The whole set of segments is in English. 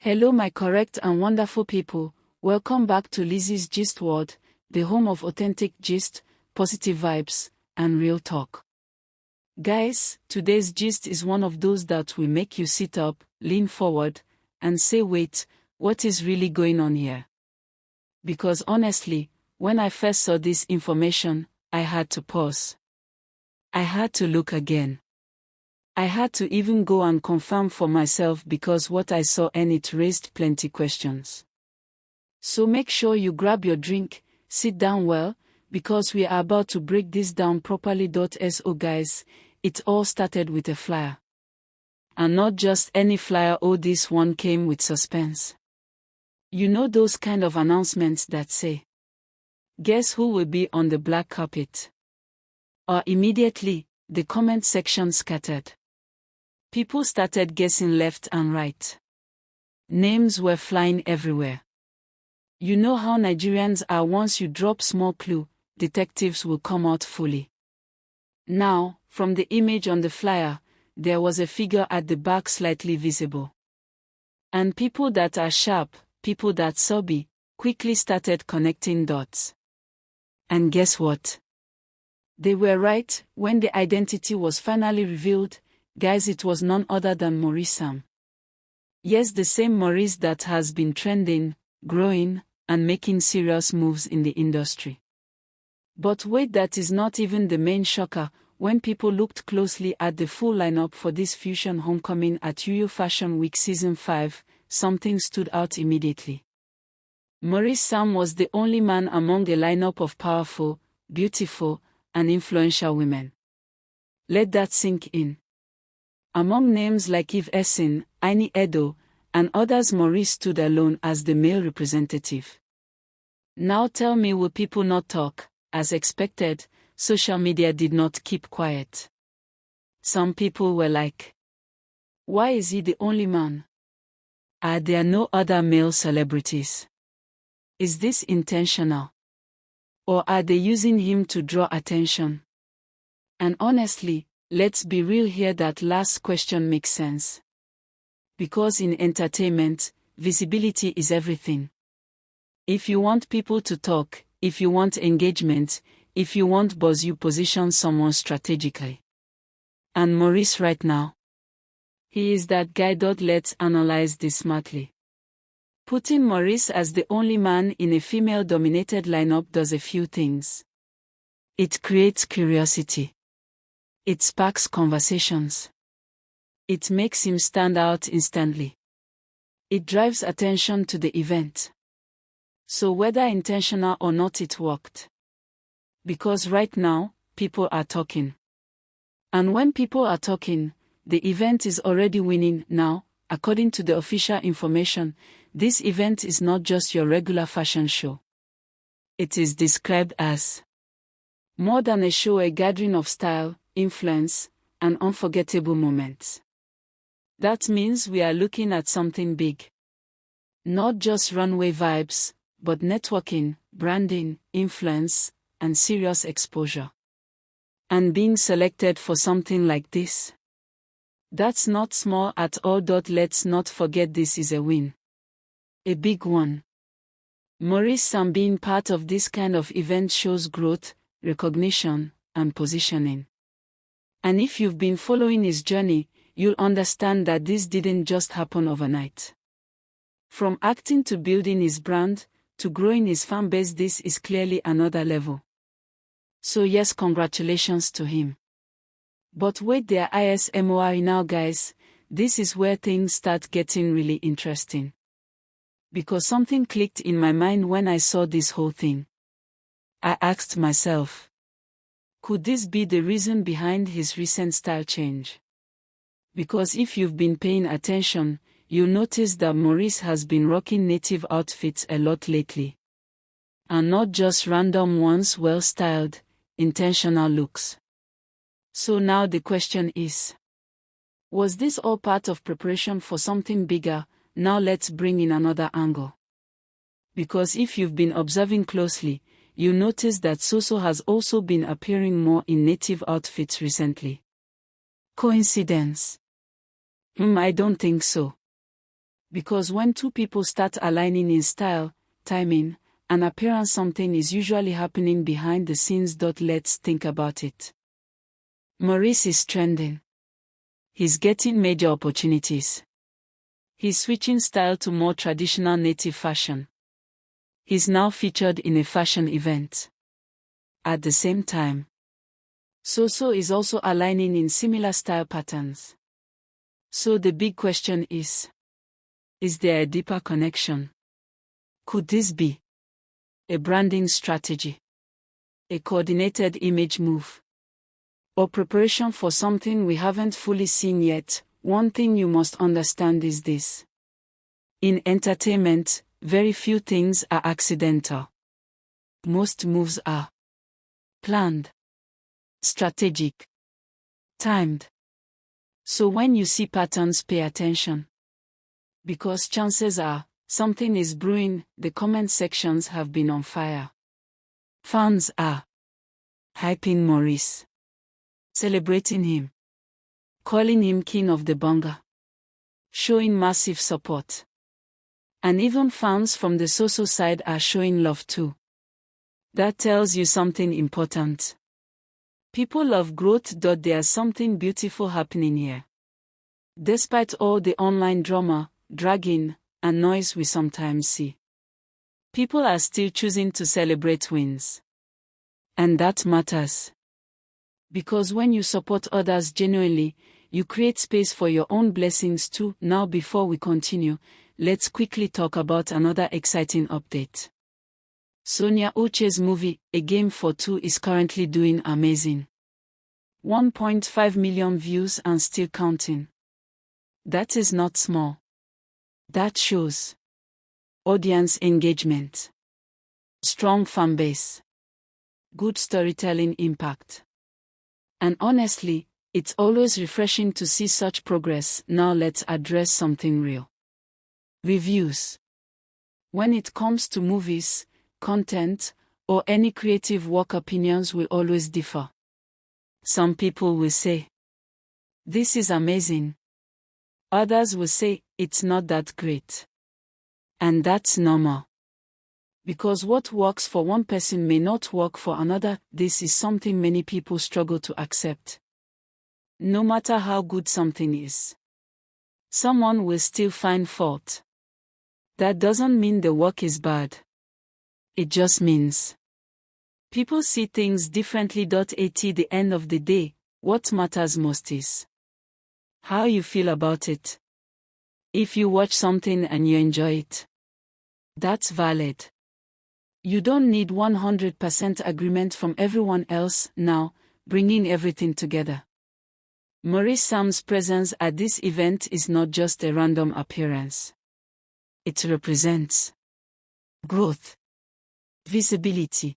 Hello my correct and wonderful people, welcome back to Lizzy Gist World, the home of authentic gist, positive vibes, and real talk. Guys, today's gist is one of those that will make you sit up, lean forward, and say wait, what is really going on here? Because honestly, when I first saw this information, I had to pause. I had to look again. I had to even go and confirm for myself because what I saw and it raised plenty questions. So make sure you grab your drink, sit down well, because we are about to break this down properly. So guys, it all started with a flyer. And not just any flyer, this one came with suspense. You know those kind of announcements that say, guess who will be on the black carpet? Or immediately, the comment section scattered. People started guessing left and right. Names were flying everywhere. You know how Nigerians are, once you drop small clue, detectives will come out fully. Now, from the image on the flyer, there was a figure at the back slightly visible. And people that are sharp, people that sobby, quickly started connecting dots. And guess what? They were right. When the identity was finally revealed, guys, it was none other than Maurice Sam. Yes, the same Maurice that has been trending, growing, and making serious moves in the industry. But wait, that is not even the main shocker. When people looked closely at the full lineup for this fusion homecoming at Uyo Fashion Week Season 5, something stood out immediately. Maurice Sam was the only man among a lineup of powerful, beautiful, and influential women. Let that sink in. Among names like Eve Essin, Aini Edo, and others, Maurice stood alone as the male representative. Now tell me, will people not talk? As expected, social media did not keep quiet. Some people were like, why is he the only man? Are there no other male celebrities? Is this intentional? Or are they using him to draw attention? And honestly, let's be real here, that last question makes sense. Because in entertainment, visibility is everything. If you want people to talk, if you want engagement, if you want buzz, you position someone strategically. And Maurice right now, he is that guy. Let's analyze this smartly. Putting Maurice as the only man in a female-dominated lineup does a few things. It creates curiosity. It sparks conversations. It makes him stand out instantly. It drives attention to the event. So whether intentional or not, it worked. Because right now, people are talking. And when people are talking, the event is already winning. Now, according to the official information, this event is not just your regular fashion show. It is described as more than a show, a gathering of style, influence, and unforgettable moments. That means we are looking at something big. Not just runway vibes, but networking, branding, influence, and serious exposure. And being selected for something like this, that's not small at all. Let's not forget, this is a win. A big one. Maurice Sam being part of this kind of event shows growth, recognition, and positioning. And if you've been following his journey, you'll understand that this didn't just happen overnight. From acting to building his brand, to growing his fan base, this is clearly another level. So yes, congratulations to him. But wait, there is more now, guys. This is where things start getting really interesting. Because something clicked in my mind when I saw this whole thing. I asked myself, could this be the reason behind his recent style change? Because if you've been paying attention, you'll notice that Maurice has been rocking native outfits a lot lately. And not just random ones, well-styled, intentional looks. So now the question is, was this all part of preparation for something bigger? Now let's bring in another angle. Because if you've been observing closely, you notice that Soso has also been appearing more in native outfits recently. Coincidence? I don't think so. Because when two people start aligning in style, timing, and appearance, something is usually happening behind the scenes. Let's think about it. Maurice is trending. He's getting major opportunities. He's switching style to more traditional native fashion. He's now featured in a fashion event. At the same time, Soso is also aligning in similar style patterns. So the big question is there a deeper connection? Could this be a branding strategy, a coordinated image move, or preparation for something we haven't fully seen yet? One thing you must understand is this. In entertainment, very few things are accidental. Most moves are planned, strategic, timed. So when you see patterns, pay attention. Because chances are, something is brewing. The comment sections have been on fire. Fans are hyping Maurice, celebrating him, calling him king of the bonga, showing massive support. And even fans from the Soso side are showing love too. That tells you something important. People love growth. There's something beautiful happening here. Despite all the online drama, dragging, and noise we sometimes see, people are still choosing to celebrate wins. And that matters. Because when you support others genuinely, you create space for your own blessings too. Now, before we continue, let's quickly talk about another exciting update. Sonia Uche's movie, A Game for Two, is currently doing amazing. 1.5 million views and still counting. That is not small. That shows audience engagement, strong fan base, good storytelling impact. And honestly, it's always refreshing to see such progress. Now let's address something real. Reviews. When it comes to movies, content, or any creative work, opinions will always differ. Some people will say, "This is amazing." Others will say, "It's not that great." And that's normal. Because what works for one person may not work for another. This is something many people struggle to accept. No matter how good something is, someone will still find fault. That doesn't mean the work is bad. It just means people see things differently. At the end of the day, what matters most is how you feel about it. If you watch something and you enjoy it, that's valid. You don't need 100% agreement from everyone else. Now, bringing everything together. Maurice Sam's presence at this event is not just a random appearance. It represents growth, visibility,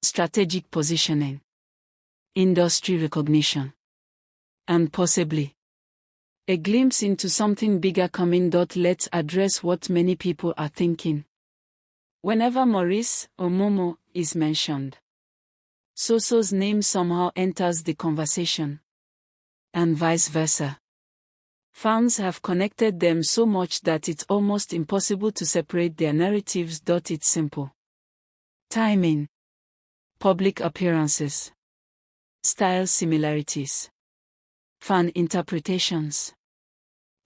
strategic positioning, industry recognition, and possibly a glimpse into something bigger coming. Let's address what many people are thinking. Whenever Maurice or Momo is mentioned, Soso's name somehow enters the conversation, and vice versa. Fans have connected them so much that it's almost impossible to separate their narratives. It's simple. Timing, public appearances, style similarities, fan interpretations.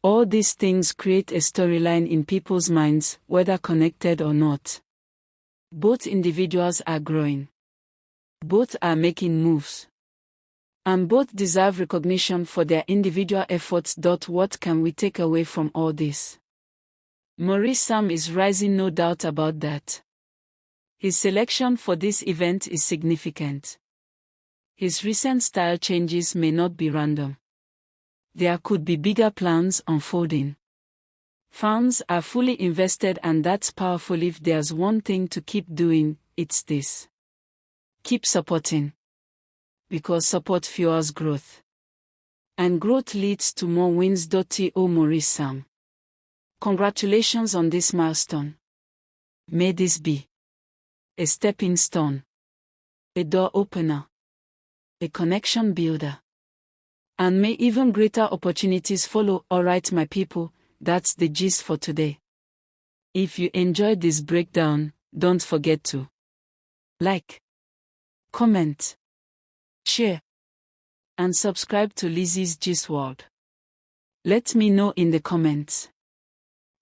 All these things create a storyline in people's minds, whether connected or not. Both individuals are growing. Both are making moves. And both deserve recognition for their individual efforts. What can we take away from all this? Maurice Sam is rising, no doubt about that. His selection for this event is significant. His recent style changes may not be random. There could be bigger plans unfolding. Fans are fully invested, and that's powerful. If there's one thing to keep doing, it's this. Keep supporting. Because support fuels growth. And growth leads to more wins. Maurice Sam, congratulations on this milestone. May this be a stepping stone, a door opener, a connection builder. And may even greater opportunities follow. Alright, my people, That's the gist for today. If you enjoyed this breakdown, don't forget to like, comment, share, and subscribe to Lizzy Gist World. Let me know in the comments.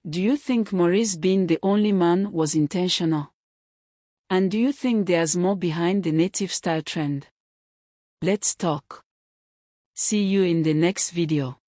Do you think Maurice being the only man was intentional? And do you think there's more behind the native style trend? Let's talk. See you in the next video.